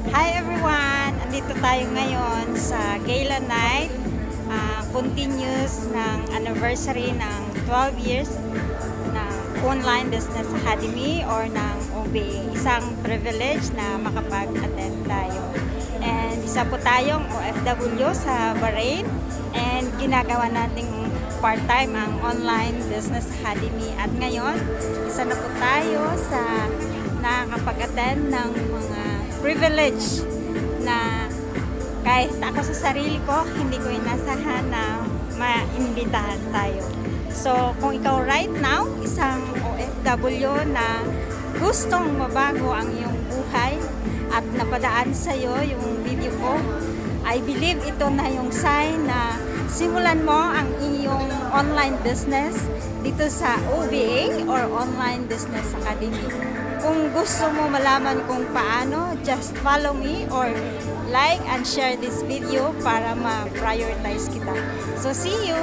Hi everyone! Andito tayo ngayon sa Gala Night. Continuous ng anniversary ng 12 years ng Online Business Academy or ng OBA. Isang privilege na makapag-attend tayo. And isa po tayong OFW sa Bahrain and ginagawa nating part-time ang Online Business Academy. At ngayon, isa na po tayo sa nakakapag-attend ng mga privilege na kahit ako sa sarili ko, hindi ko inasahan na maimbitahan tayo. So, kung ikaw right now, isang OFW na gustong mabago ang iyong buhay at napadaan sa iyo yung video ko, I believe ito na yung sign na simulan mo ang iyong online business dito sa OBA or Online Business Academy. Kung gusto mo malaman kung paano, just follow me or like and share this video para ma-prioritize kita. So, see you!